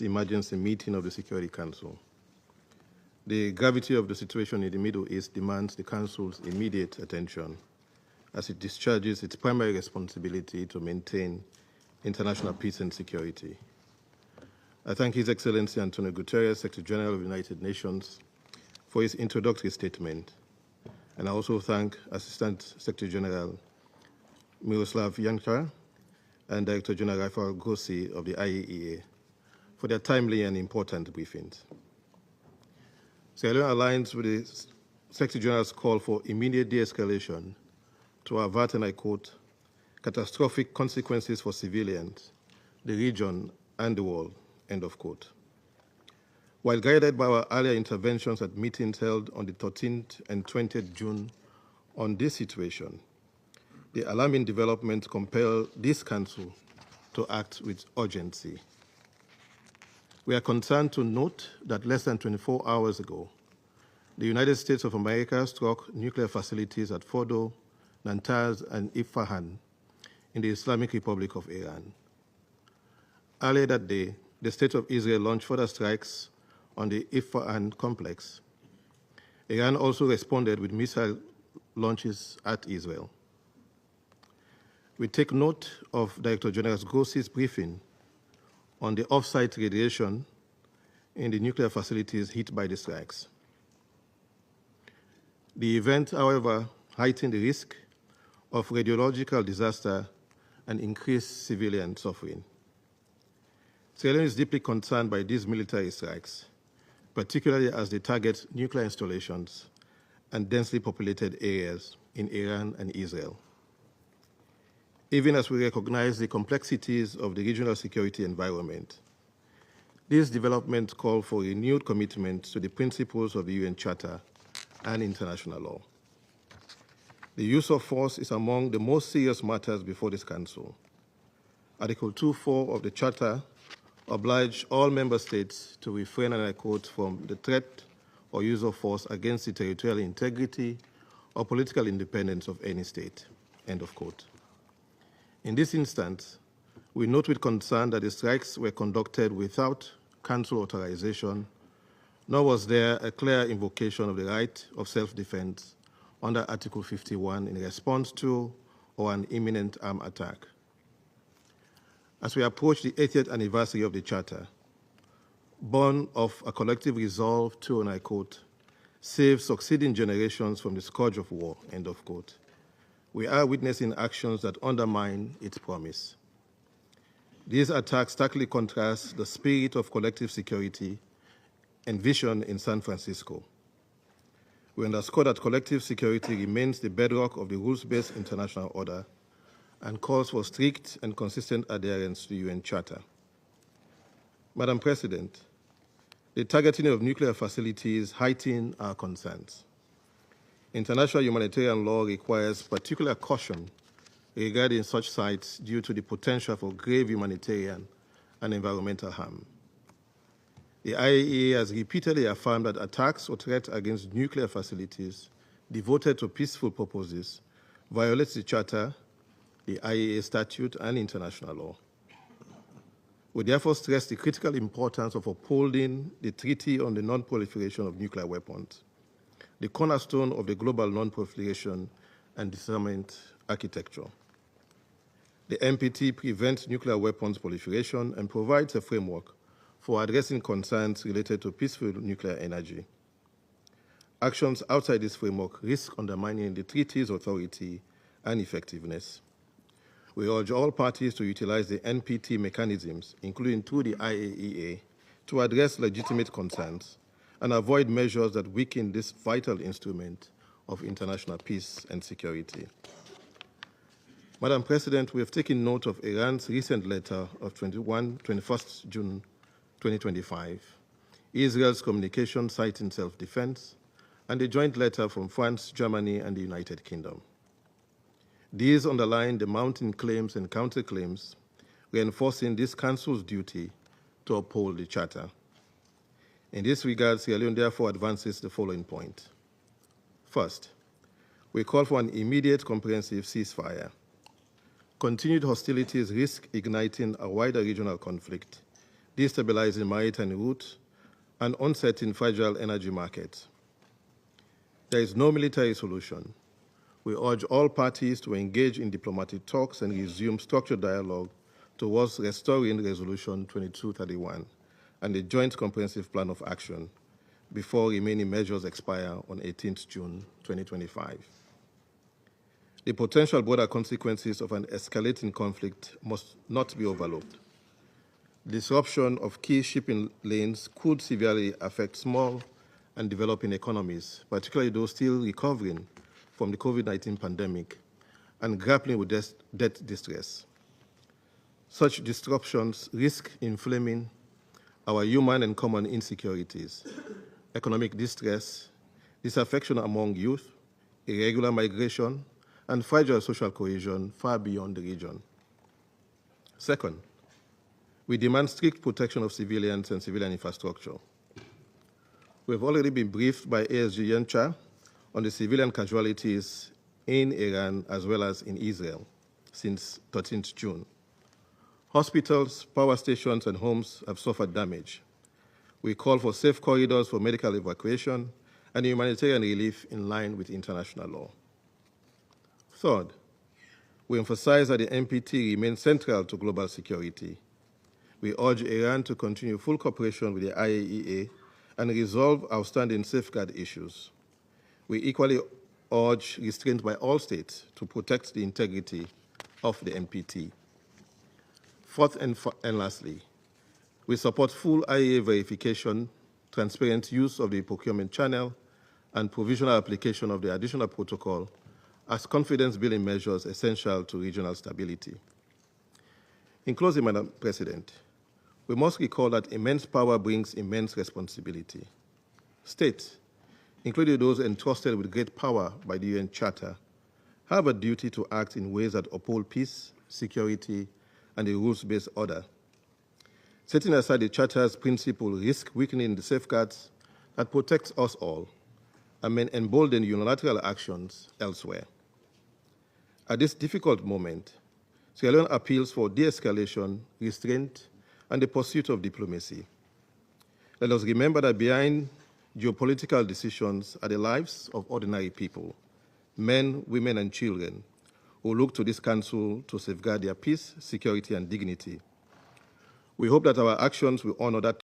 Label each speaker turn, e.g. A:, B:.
A: emergency meeting of the Security Council. The gravity of the situation in the Middle East demands the Council's immediate attention as it discharges its primary responsibility to maintain international peace and security. I thank His Excellency Antonio Guterres, Secretary General of the United Nations, for his introductory statement. And I also thank Assistant Secretary General Miroslav Janka and Director General Rafael Grossi of the IAEA for their timely and important briefings. Sierra Leone aligns with the Secretary General's call for immediate de-escalation to avert, and I quote, catastrophic consequences for civilians, the region, and the world, end of quote. While guided by our earlier interventions at meetings held on the 13th and 20th June on this situation, the alarming developments compel this Council to act with urgency. We are concerned to note that less than 24 hours ago, the United States of America struck nuclear facilities at Fordo, Natanz, and Isfahan in the Islamic Republic of Iran. Earlier that day, the State of Israel launched further strikes on the Isfahan complex. Iran also responded with missile launches at Israel. We take note of Director General Grossi's briefing on the off-site radiation in the nuclear facilities hit by the strikes. The event, however, heightened the risk of radiological disaster and increased civilian suffering. Sierra Leone is deeply concerned by these military strikes, particularly as they target nuclear installations and densely populated areas in Iran and Israel. Even as we recognize the complexities of the regional security environment, these developments call for renewed commitment to the principles of the UN Charter and international law. The use of force is among the most serious matters before this Council. Article 2.4 of the Charter obliges all member states to refrain, and I quote, from the threat or use of force against the territorial integrity or political independence of any state, end of quote. In this instance, we note with concern that the strikes were conducted without Council authorization, nor was there a clear invocation of the right of self-defense under Article 51 in response to or an imminent armed attack. As we approach the 80th anniversary of the Charter, born of a collective resolve to, and I quote, save succeeding generations from the scourge of war, end of quote, we are witnessing actions that undermine its promise. These attacks starkly contrast the spirit of collective security envisioned in San Francisco. We underscore that collective security remains the bedrock of the rules-based international order and calls for strict and consistent adherence to the UN Charter. Madam President, the targeting of nuclear facilities heighten our concerns. International humanitarian law requires particular caution regarding such sites due to the potential for grave humanitarian and environmental harm. The IAEA has repeatedly affirmed that attacks or threats against nuclear facilities devoted to peaceful purposes violates the Charter, the IAEA statute, and international law. We therefore stress the critical importance of upholding the Treaty on the Non-Proliferation of Nuclear Weapons, the cornerstone of the global non-proliferation and disarmament architecture. The NPT prevents nuclear weapons proliferation and provides a framework for addressing concerns related to peaceful nuclear energy. Actions outside this framework risk undermining the treaty's authority and effectiveness. We urge all parties to utilize the NPT mechanisms, including through the IAEA, to address legitimate concerns and avoid measures that weaken this vital instrument of international peace and security. Madam President, we have taken note of Iran's recent letter of 21st June 2025, Israel's communication citing self-defense, and the joint letter from France, Germany, and the United Kingdom. These underline the mounting claims and counterclaims, reinforcing this Council's duty to uphold the Charter. In this regard, Sierra Leone therefore advances the following point. First, we call for an immediate comprehensive ceasefire. Continued hostilities risk igniting a wider regional conflict destabilizing maritime routes, and uncertain fragile energy markets. There is no military solution. We urge all parties to engage in diplomatic talks and resume structured dialogue towards restoring Resolution 2231 and a joint comprehensive plan of action before remaining measures expire on 18th June 2025. The potential broader consequences of an escalating conflict must not be overlooked. Disruption of key shipping lanes could severely affect small and developing economies, particularly those still recovering from the COVID-19 pandemic and grappling with debt distress. Such disruptions risk inflaming our human and common insecurities, economic distress, disaffection among youth, irregular migration, and fragile social cohesion far beyond the region. Second, we demand strict protection of civilians and civilian infrastructure. We have already been briefed by ASG Yencha on the civilian casualties in Iran as well as in Israel since 13th June. Hospitals, power stations, and homes have suffered damage. We call for safe corridors for medical evacuation and humanitarian relief in line with international law. Third, we emphasize that the NPT remains central to global security. We urge Iran to continue full cooperation with the IAEA and resolve outstanding safeguard issues. We equally urge restraint by all states to protect the integrity of the NPT. Fourth and lastly, we support full IAEA verification, transparent use of the procurement channel, and provisional application of the additional protocol as confidence-building measures essential to regional stability. In closing, Madam President, we must recall that immense power brings immense responsibility. States, including those entrusted with great power by the UN Charter, have a duty to act in ways that uphold peace, security, and a rules-based order. Setting aside the Charter's principle risk weakening the safeguards that protect us all and may embolden unilateral actions elsewhere. At this difficult moment, Sierra Leone appeals for de-escalation, restraint, and the pursuit of diplomacy. Let us remember that behind geopolitical decisions are the lives of ordinary people, men, women, and children, who look to this Council to safeguard their peace, security, and dignity. We hope that our actions will honor that